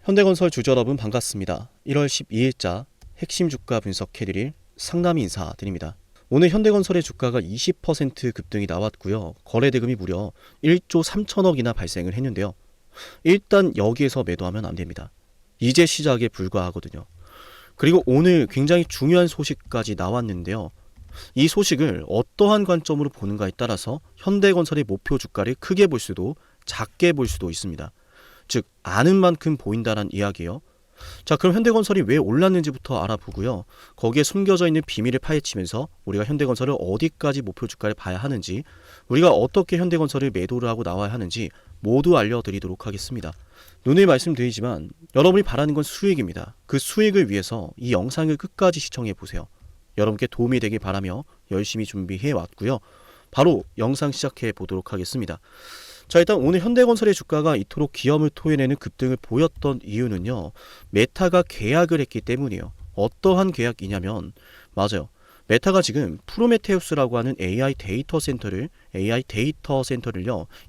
현대건설 주주 여러분 반갑습니다. 1월 12일자 핵심 주가 분석해드릴 상담 인사드립니다. 오늘 현대건설의 주가가 20% 급등이 나왔고요. 거래대금이 무려 1조 3천억이나 발생을 했는데요. 일단 여기에서 매도하면 안 됩니다. 이제 시작에 불과하거든요. 그리고 오늘 굉장히 중요한 소식까지 나왔는데요. 이 소식을 어떠한 관점으로 보는가에 따라서 현대건설의 목표 주가를 크게 볼 수도 작게 볼 수도 있습니다. 즉 아는 만큼 보인다는 이야기예요. 자, 그럼 현대건설이 왜 올랐는지부터 알아보고요. 거기에 숨겨져 있는 비밀을 파헤치면서 우리가 현대건설을 어디까지 목표 주가를 봐야 하는지, 우리가 어떻게 현대건설을 매도를 하고 나와야 하는지 모두 알려드리도록 하겠습니다. 누누이 말씀드리지만 여러분이 바라는 건 수익입니다. 그 수익을 위해서 이 영상을 끝까지 시청해 보세요. 여러분께 도움이 되길 바라며 열심히 준비해 왔고요. 바로 영상 시작해 보도록 하겠습니다. 자, 일단 오늘 현대건설의 주가가 이토록 기염을 토해내는 급등을 보였던 이유는요. 메타가 계약을 했기 때문이에요. 어떠한 계약이냐면, 맞아요. 메타가 지금 프로메테우스라고 하는 AI 데이터 센터를요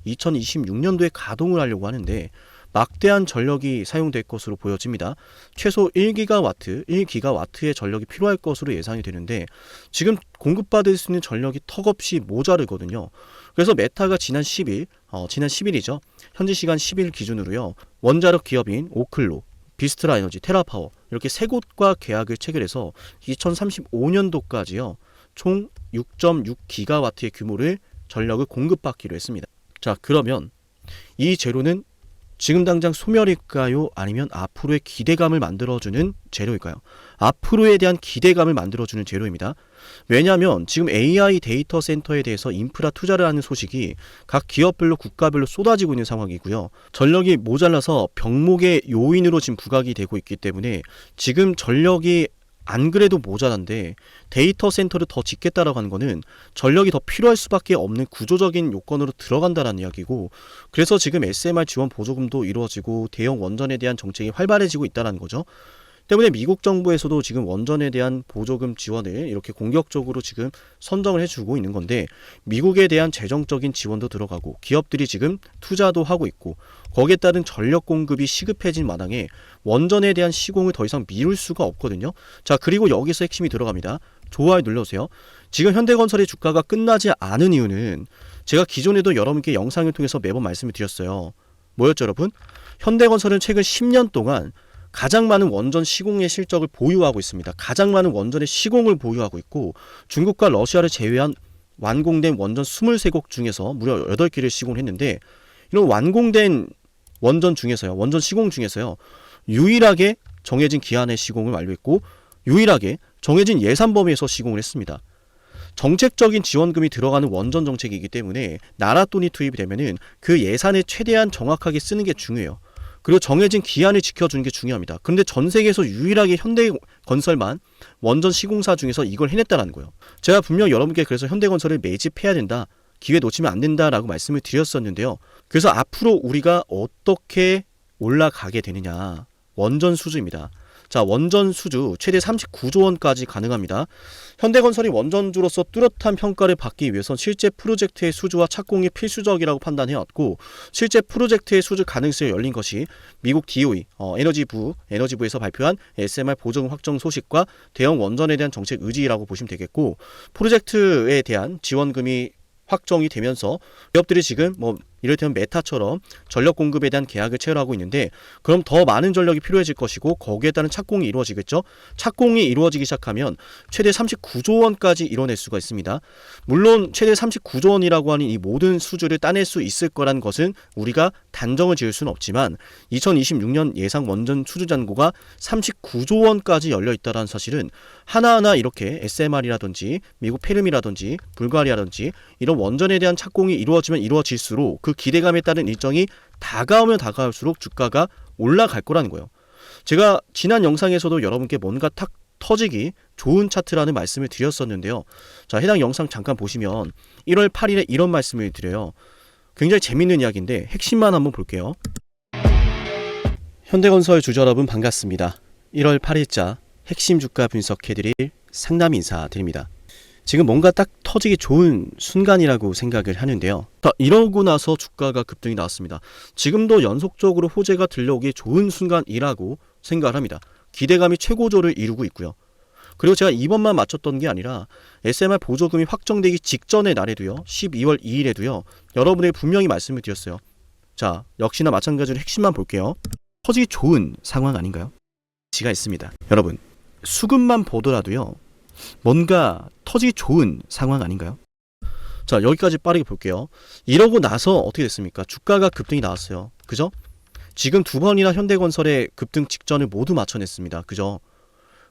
2026년도에 가동을 하려고 하는데 막대한 전력이 사용될 것으로 보여집니다. 최소 1기가와트의 전력이 필요할 것으로 예상이 되는데 지금 공급받을 수 있는 전력이 턱없이 모자르거든요. 그래서 메타가 지난 10일이죠. 현지 시간 10일 기준으로요. 원자력 기업인 오클로, 비스트라 에너지, 테라파워 이렇게 세 곳과 계약을 체결해서 2035년도까지요. 총 6.6기가와트의 규모를 전력을 공급받기로 했습니다. 자, 그러면 이 재료는 지금 당장 소멸일까요? 아니면 앞으로의 기대감을 만들어주는 재료일까요? 앞으로에 대한 기대감을 만들어주는 재료입니다. 왜냐하면 지금 AI 데이터 센터에 대해서 인프라 투자를 하는 소식이 각 기업별로 국가별로 쏟아지고 있는 상황이고요. 전력이 모자라서 병목의 요인으로 지금 부각이 되고 있기 때문에 지금 전력이 안 그래도 모자란데 데이터 센터를 더 짓겠다라고 하는 거는 전력이 더 필요할 수밖에 없는 구조적인 요건으로 들어간다는 이야기고, 그래서 지금 SMR 지원 보조금도 이루어지고 대형 원전에 대한 정책이 활발해지고 있다는 거죠. 때문에 미국 정부에서도 지금 원전에 대한 보조금 지원을 이렇게 공격적으로 지금 선정을 해주고 있는 건데, 미국에 대한 재정적인 지원도 들어가고 기업들이 지금 투자도 하고 있고 거기에 따른 전력 공급이 시급해진 마당에 원전에 대한 시공을 더 이상 미룰 수가 없거든요. 자, 그리고 여기서 핵심이 들어갑니다. 좋아요 눌러주세요. 지금 현대건설의 주가가 끝나지 않은 이유는 제가 기존에도 여러분께 영상을 통해서 매번 말씀을 드렸어요. 뭐였죠 여러분? 현대건설은 최근 10년 동안 가장 많은 원전 시공의 실적을 보유하고 있습니다. 가장 많은 원전의 시공을 보유하고 있고 중국과 러시아를 제외한 완공된 원전 23곳 중에서 무려 8개를 시공을 했는데, 이런 완공된 원전 시공 중에서요 유일하게 정해진 기한의 시공을 완료했고 유일하게 정해진 예산 범위에서 시공을 했습니다. 정책적인 지원금이 들어가는 원전 정책이기 때문에 나라 돈이 투입이 되면은 그 예산을 최대한 정확하게 쓰는 게 중요해요. 그리고 정해진 기한을 지켜주는 게 중요합니다. 그런데 전 세계에서 유일하게 현대건설만 원전 시공사 중에서 이걸 해냈다는 거예요. 제가 분명 여러분께 그래서 현대건설을 매집해야 된다, 기회 놓치면 안 된다라고 말씀을 드렸었는데요. 그래서 앞으로 우리가 어떻게 올라가게 되느냐, 원전 수주입니다. 자, 원전 수주 최대 39조 원까지 가능합니다. 현대건설이 원전주로서 뚜렷한 평가를 받기 위해선 실제 프로젝트의 수주와 착공이 필수적이라고 판단해왔고, 실제 프로젝트의 수주 가능성이 열린 것이 미국 DOE 에너지부에서 발표한 SMR 보조금 확정 소식과 대형 원전에 대한 정책 의지라고 보시면 되겠고, 프로젝트에 대한 지원금이 확정이 되면서 기업들이 지금 이를테면 메타처럼 전력 공급에 대한 계약을 체결하고 있는데, 그럼 더 많은 전력이 필요해질 것이고 거기에 따른 착공이 이루어지겠죠. 착공이 이루어지기 시작하면 최대 39조 원까지 이뤄낼 수가 있습니다. 물론 최대 39조 원이라고 하는 이 모든 수주를 따낼 수 있을 거란 것은 우리가 단정을 지을 수는 없지만 2026년 예상 원전 수주 잔고가 39조 원까지 열려 있다는 사실은 하나하나 이렇게 SMR이라든지 미국 페름이라든지 불가리아라든지 이런 원전에 대한 착공이 이루어지면 이루어질수록 그 기대감에 따른 일정이 다가오면 다가올수록 주가가 올라갈 거라는 거예요. 제가 지난 영상에서도 여러분께 뭔가 탁 터지기 좋은 차트라는 말씀을 드렸었는데요. 자, 해당 영상 잠깐 보시면 1월 8일에 이런 말씀을 드려요. 굉장히 재밌는 이야기인데 핵심만 한번 볼게요. 현대건설 주주 여러분 반갑습니다. 1월 8일자 핵심 주가 분석해드릴 상담 인사드립니다. 지금 뭔가 딱 터지기 좋은 순간이라고 생각을 하는데요. 이러고 나서 주가가 급등이 나왔습니다. 지금도 연속적으로 호재가 들려오기 좋은 순간이라고 생각을 합니다. 기대감이 최고조를 이루고 있고요. 그리고 제가 이번만 맞췄던 게 아니라 SMR 보조금이 확정되기 직전의 날에도요, 12월 2일에도요, 여러분에게 분명히 말씀을 드렸어요. 자, 역시나 마찬가지로 핵심만 볼게요. 터지기 좋은 상황 아닌가요? 지가 있습니다. 여러분, 수급만 보더라도요, 뭔가 터지기 좋은 상황 아닌가요? 자, 여기까지 빠르게 볼게요. 이러고 나서 어떻게 됐습니까? 주가가 급등이 나왔어요. 그죠? 지금 두 번이나 현대건설의 급등 직전을 모두 맞춰냈습니다. 그죠?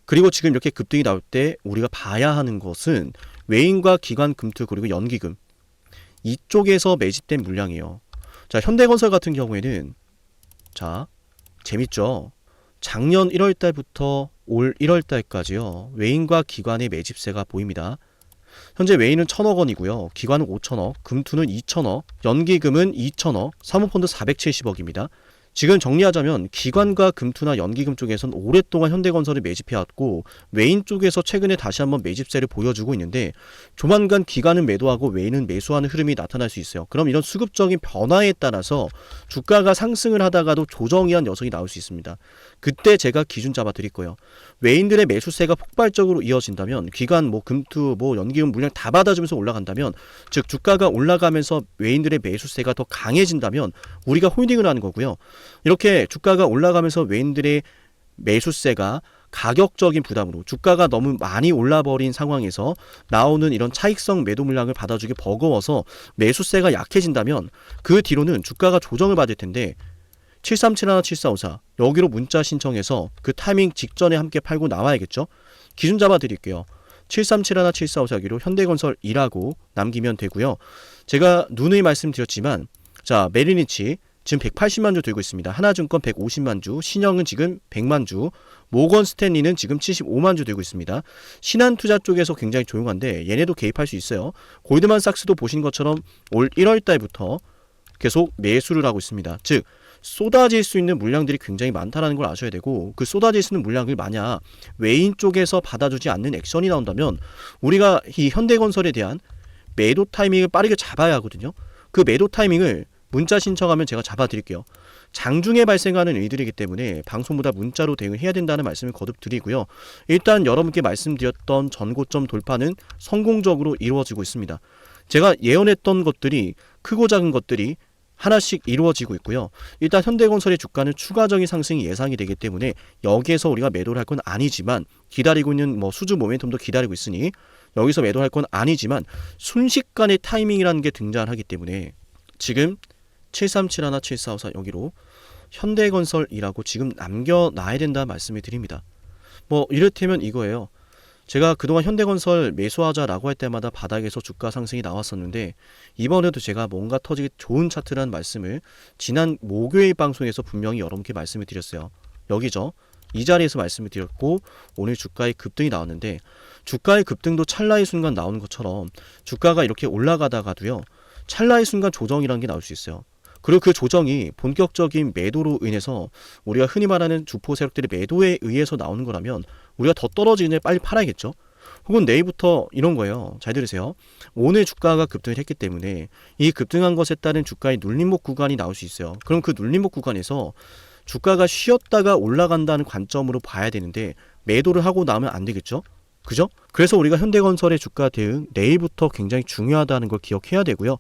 그리고 지금 이렇게 급등이 나올 때 우리가 봐야 하는 것은 외인과 기관 금투 그리고 연기금 이쪽에서 매집된 물량이에요. 자, 현대건설 같은 경우에는 자, 재밌죠? 작년 1월 달부터 올 1월 달까지요. 외인과 기관의 매집세가 보입니다. 현재 외인은 1,000억 원이고요. 기관은 5,000억, 금투는 2,000억, 연기금은 2,000억, 사모펀드 470억입니다. 지금 정리하자면 기관과 금투나 연기금 쪽에선 오랫동안 현대건설을 매집해왔고 외인 쪽에서 최근에 다시 한번 매집세를 보여주고 있는데 조만간 기관은 매도하고 외인은 매수하는 흐름이 나타날 수 있어요. 그럼 이런 수급적인 변화에 따라서 주가가 상승을 하다가도 조정이한 녀석이 나올 수 있습니다. 그때 제가 기준 잡아 드릴 거예요. 외인들의 매수세가 폭발적으로 이어진다면 기관, 금투, 연기금 물량 다 받아주면서 올라간다면 즉 주가가 올라가면서 외인들의 매수세가 더 강해진다면 우리가 홀딩을 하는 거고요. 이렇게 주가가 올라가면서 외인들의 매수세가 가격적인 부담으로 주가가 너무 많이 올라버린 상황에서 나오는 이런 차익성 매도 물량을 받아주기 버거워서 매수세가 약해진다면 그 뒤로는 주가가 조정을 받을 텐데 7371, 7454 여기로 문자 신청해서 그 타이밍 직전에 함께 팔고 나와야겠죠. 기준 잡아 드릴게요. 7371, 7454 여기로 현대건설이라고 남기면 되고요. 제가 누누이 말씀드렸지만 자, 메리니치 지금 180만 주 들고 있습니다. 하나증권 150만 주, 신영은 지금 100만 주, 모건 스탠리는 지금 75만 주 들고 있습니다. 신한투자 쪽에서 굉장히 조용한데 얘네도 개입할 수 있어요. 골드만삭스도 보신 것처럼 올 1월 달부터 계속 매수를 하고 있습니다. 즉 쏟아질 수 있는 물량들이 굉장히 많다는 걸 아셔야 되고 그 쏟아질 수 있는 물량을 만약 외인 쪽에서 받아주지 않는 액션이 나온다면 우리가 이 현대건설에 대한 매도 타이밍을 빠르게 잡아야 하거든요. 그 매도 타이밍을 문자 신청하면 제가 잡아드릴게요. 장중에 발생하는 일들이기 때문에 방송보다 문자로 대응해야 된다는 말씀을 거듭 드리고요. 일단 여러분께 말씀드렸던 전고점 돌파는 성공적으로 이루어지고 있습니다. 제가 예언했던 것들이 크고 작은 것들이 하나씩 이루어지고 있고요. 일단 현대건설의 주가는 추가적인 상승이 예상이 되기 때문에 여기에서 우리가 매도를 할 건 아니지만 기다리고 있는 수주 모멘텀도 기다리고 있으니 여기서 매도할 건 아니지만 순식간의 타이밍이라는 게 등장하기 때문에 지금 7371, 7454 여기로 현대건설이라고 지금 남겨놔야 된다 말씀을 드립니다. 이를테면 이거예요. 제가 그동안 현대건설 매수하자라고 할 때마다 바닥에서 주가 상승이 나왔었는데 이번에도 제가 뭔가 터지기 좋은 차트라는 말씀을 지난 목요일 방송에서 분명히 여러분께 말씀을 드렸어요. 여기죠. 이 자리에서 말씀을 드렸고 오늘 주가의 급등이 나왔는데 주가의 급등도 찰나의 순간 나오는 것처럼 주가가 이렇게 올라가다가도요. 찰나의 순간 조정이라는 게 나올 수 있어요. 그리고 그 조정이 본격적인 매도로 인해서 우리가 흔히 말하는 주포 세력들의 매도에 의해서 나오는 거라면 우리가 더 떨어지는 데 빨리 팔아야겠죠. 혹은 내일부터 이런 거예요. 잘 들으세요. 오늘 주가가 급등을 했기 때문에 이 급등한 것에 따른 주가의 눌림목 구간이 나올 수 있어요. 그럼 그 눌림목 구간에서 주가가 쉬었다가 올라간다는 관점으로 봐야 되는데 매도를 하고 나면 안 되겠죠. 그죠? 그래서 우리가 현대건설의 주가 대응 내일부터 굉장히 중요하다는 걸 기억해야 되고요.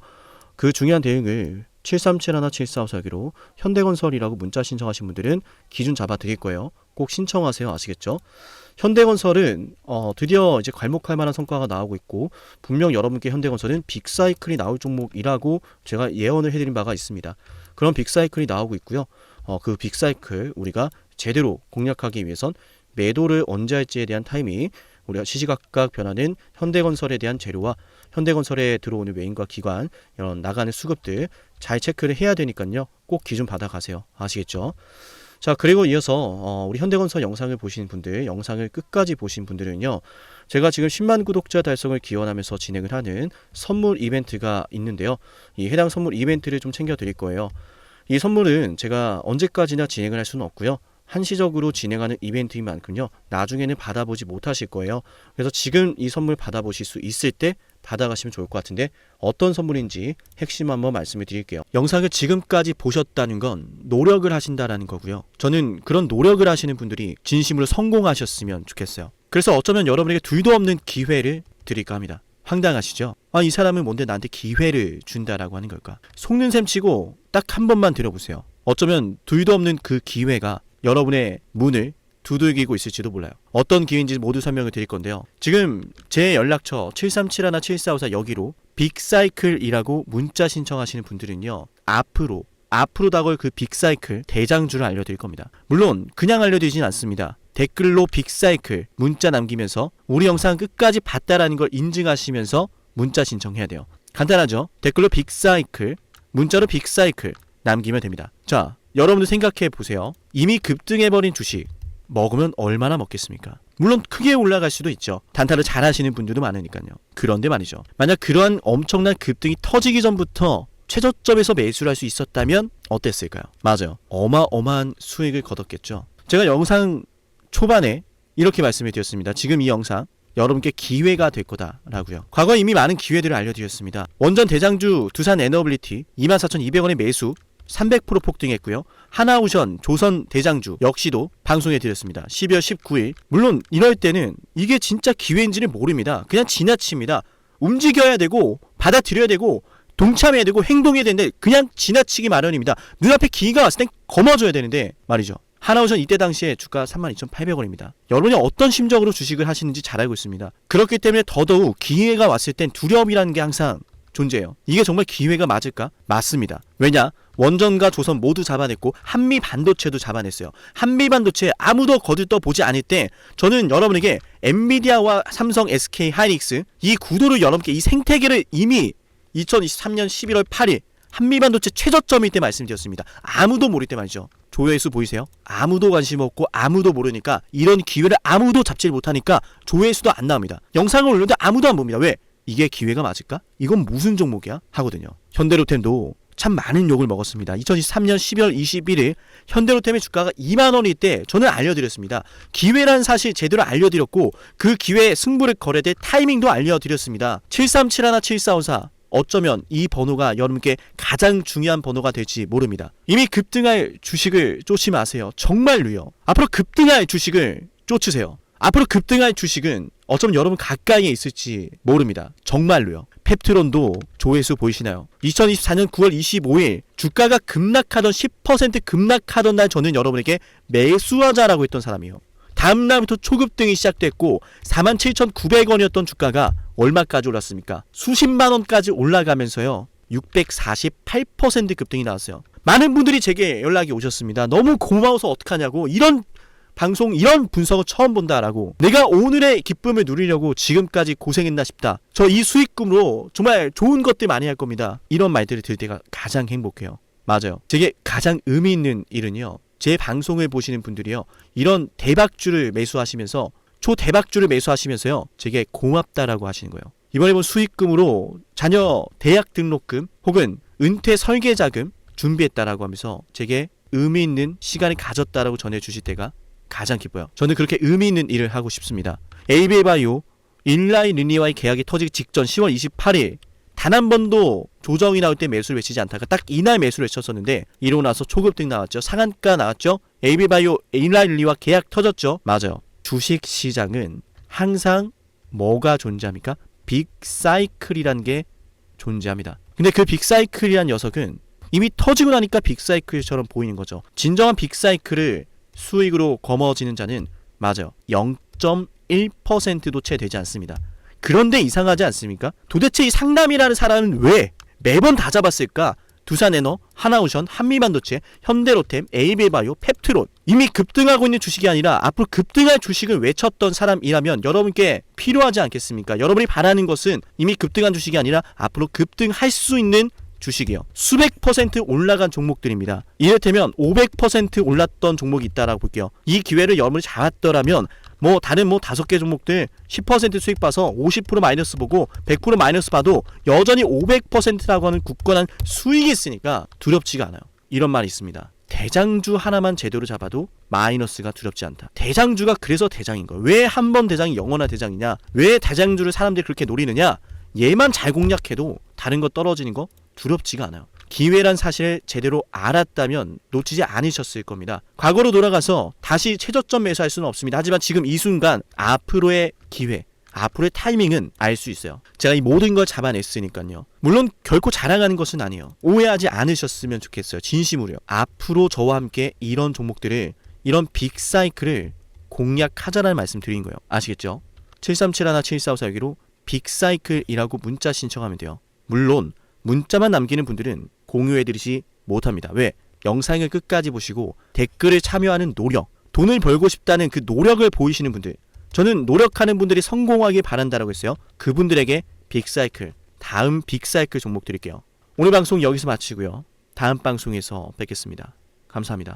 그 중요한 대응을 7371, 7454 여기로 현대건설이라고 문자 신청하신 분들은 기준 잡아 드릴 거예요. 꼭 신청하세요. 아시겠죠? 현대건설은 드디어 이제 괄목할 만한 성과가 나오고 있고 분명 여러분께 현대건설은 빅사이클이 나올 종목이라고 제가 예언을 해드린 바가 있습니다. 그런 빅사이클이 나오고 있고요. 그 빅사이클 우리가 제대로 공략하기 위해선 매도를 언제 할지에 대한 타이밍 우리가 시시각각 변하는 현대건설에 대한 재료와 현대건설에 들어오는 외인과 기관 이런 나가는 수급들 잘 체크를 해야 되니까요. 꼭 기준 받아가세요. 아시겠죠? 자, 그리고 이어서 우리 현대건설 영상을 보신 분들, 영상을 끝까지 보신 분들은요. 제가 지금 10만 구독자 달성을 기원하면서 진행을 하는 선물 이벤트가 있는데요. 이 해당 선물 이벤트를 좀 챙겨드릴 거예요. 이 선물은 제가 언제까지나 진행을 할 수는 없고요. 한시적으로 진행하는 이벤트인 만큼요, 나중에는 받아보지 못하실 거예요. 그래서 지금 이 선물 받아보실 수 있을 때 받아가시면 좋을 것 같은데, 어떤 선물인지 핵심 한번 말씀을 드릴게요. 영상을 지금까지 보셨다는 건 노력을 하신다라는 거고요. 저는 그런 노력을 하시는 분들이 진심으로 성공하셨으면 좋겠어요. 그래서 어쩌면 여러분에게 둘도 없는 기회를 드릴까 합니다. 황당하시죠? 이 사람은 뭔데 나한테 기회를 준다라고 하는 걸까? 속는 셈 치고 딱 한 번만 들어보세요. 어쩌면 둘도 없는 그 기회가 여러분의 문을 두들기고 있을지도 몰라요. 어떤 기회인지 모두 설명을 드릴 건데요. 지금 제 연락처 737-7454 여기로 빅사이클이라고 문자 신청하시는 분들은요, 앞으로 다가올 그 빅사이클 대장주를 알려드릴 겁니다. 물론 그냥 알려드리진 않습니다. 댓글로 빅사이클 문자 남기면서 우리 영상 끝까지 봤다라는 걸 인증하시면서 문자 신청해야 돼요. 간단하죠? 댓글로 빅사이클, 문자로 빅사이클 남기면 됩니다. 자, 여러분들 생각해 보세요. 이미 급등해버린 주식 먹으면 얼마나 먹겠습니까? 물론 크게 올라갈 수도 있죠. 단타를 잘 하시는 분들도 많으니까요. 그런데 말이죠, 만약 그러한 엄청난 급등이 터지기 전부터 최저점에서 매수를 할 수 있었다면 어땠을까요? 맞아요. 어마어마한 수익을 거뒀겠죠. 제가 영상 초반에 이렇게 말씀을 드렸습니다. 지금 이 영상 여러분께 기회가 될 거다라고요. 과거에 이미 많은 기회들을 알려드렸습니다. 원전 대장주 두산 에너빌리티 24,200원의 매수 300% 폭등했고요. 하나오션 조선 대장주 역시도 방송해 드렸습니다. 12월 19일. 물론 이럴 때는 이게 진짜 기회인지는 모릅니다. 그냥 지나칩니다. 움직여야 되고 받아들여야 되고 동참해야 되고 행동해야 되는데 그냥 지나치기 마련입니다. 눈앞에 기회가 왔을 땐 거머줘야 되는데 말이죠. 하나오션 이때 당시에 주가 32,800원입니다. 여러분이 어떤 심정으로 주식을 하시는지 잘 알고 있습니다. 그렇기 때문에 더더욱 기회가 왔을 땐 두려움이라는 게 항상 존재해요. 이게 정말 기회가 맞을까? 맞습니다. 왜냐? 원전과 조선 모두 잡아냈고 한미 반도체도 잡아냈어요. 한미 반도체 아무도 거들떠 보지 않을 때 저는 여러분에게 엔비디아와 삼성, SK, 하이닉스 이 구도를 여러분께 이 생태계를 이미 2023년 11월 8일 한미 반도체 최저점일 때 말씀드렸습니다. 아무도 모를 때 말이죠. 조회수 보이세요? 아무도 관심 없고 아무도 모르니까 이런 기회를 아무도 잡지 못하니까 조회수도 안 나옵니다. 영상을 올렸는데 아무도 안 봅니다. 왜? 이게 기회가 맞을까? 이건 무슨 종목이야? 하거든요. 현대로템도 참 많은 욕을 먹었습니다. 2023년 12월 21일 현대로템의 주가가 2만원일 때 저는 알려드렸습니다. 기회란 사실 제대로 알려드렸고 그 기회에 승부를 걸어야 될 타이밍도 알려드렸습니다. 7371-7454 어쩌면 이 번호가 여러분께 가장 중요한 번호가 될지 모릅니다. 이미 급등할 주식을 쫓지 마세요. 정말로요. 앞으로 급등할 주식을 쫓으세요. 앞으로 급등할 주식은 어쩌면 여러분 가까이에 있을지 모릅니다. 정말로요. 펩트론도 조회수 보이시나요? 2024년 9월 25일 주가가 급락하던 10% 급락하던 날 저는 여러분에게 매수하자라고 했던 사람이에요. 다음 날부터 초급등이 시작됐고 47,900원이었던 주가가 얼마까지 올랐습니까? 수십만 원까지 올라가면서요. 648% 급등이 나왔어요. 많은 분들이 제게 연락이 오셨습니다. 너무 고마워서 어떡하냐고. 이런 방송, 이런 분석을 처음 본다라고. 내가 오늘의 기쁨을 누리려고 지금까지 고생했나 싶다. 저 이 수익금으로 정말 좋은 것들 많이 할 겁니다. 이런 말들을 들을 때가 가장 행복해요. 맞아요. 제게 가장 의미 있는 일은요, 제 방송을 보시는 분들이요, 이런 대박주를 매수하시면서 초대박주를 매수하시면서요, 제게 고맙다라고 하시는 거예요. 이번에 본 수익금으로 자녀 대학 등록금 혹은 은퇴 설계자금 준비했다라고 하면서 제게 의미 있는 시간을 가졌다라고 전해주실 때가 가장 기뻐요. 저는 그렇게 의미 있는 일을 하고 싶습니다. ABL바이오 일라이 르니와의 계약이 터지기 직전 10월 28일 단 한 번도 조정이 나올 때 매수를 외치지 않다가 딱 이날 매수를 외쳤었는데 이러고 나서 초급등 나왔죠. 상한가 나왔죠. ABL바이오 일라이 르니와 계약 터졌죠. 맞아요. 주식시장은 항상 뭐가 존재합니까? 빅사이클이란 게 존재합니다. 근데 그 빅사이클이란 녀석은 이미 터지고 나니까 빅사이클처럼 보이는 거죠. 진정한 빅사이클을 수익으로 거머쥐는 자는 맞아요. 0.1%도 채 되지 않습니다. 그런데 이상하지 않습니까? 도대체 이 상남이라는 사람은 왜 매번 다 잡았을까? 두산에너, 하나오션, 한미반도체, 현대로템, ABL바이오, 펩트론 이미 급등하고 있는 주식이 아니라 앞으로 급등할 주식을 외쳤던 사람이라면 여러분께 필요하지 않겠습니까? 여러분이 바라는 것은 이미 급등한 주식이 아니라 앞으로 급등할 수 있는 주식이요. 수백 퍼센트 올라간 종목들입니다. 이를테면 500% 올랐던 종목이 있다라고 볼게요. 이 기회를 여러분이 잡았더라면 다른 5개 종목들 10% 수익 봐서 50% 마이너스 보고 100% 마이너스 봐도 여전히 500%라고 하는 굳건한 수익이 있으니까 두렵지가 않아요. 이런 말이 있습니다. 대장주 하나만 제대로 잡아도 마이너스가 두렵지 않다. 대장주가 그래서 대장인 거야. 왜 한 번 대장이 영원한 대장이냐? 왜 대장주를 사람들이 그렇게 노리느냐? 얘만 잘 공략해도 다른 거 떨어지는 거 두렵지가 않아요. 기회란 사실을 제대로 알았다면 놓치지 않으셨을 겁니다. 과거로 돌아가서 다시 최저점 매수할 수는 없습니다. 하지만 지금 이 순간 앞으로의 기회, 앞으로의 타이밍은 알 수 있어요. 제가 이 모든 걸 잡아냈으니까요. 물론 결코 자랑하는 것은 아니에요. 오해하지 않으셨으면 좋겠어요. 진심으로요. 앞으로 저와 함께 이런 종목들을, 이런 빅사이클을 공략하자라는 말씀 드린 거예요. 아시겠죠? 737-17454여기로 빅사이클이라고 문자 신청하면 돼요. 물론 문자만 남기는 분들은 공유해드리지 못합니다. 왜? 영상을 끝까지 보시고 댓글을 참여하는 노력, 돈을 벌고 싶다는 그 노력을 보이시는 분들, 저는 노력하는 분들이 성공하길 바란다라고 했어요. 그분들에게 빅사이클, 다음 빅사이클 종목 드릴게요. 오늘 방송 여기서 마치고요. 다음 방송에서 뵙겠습니다. 감사합니다.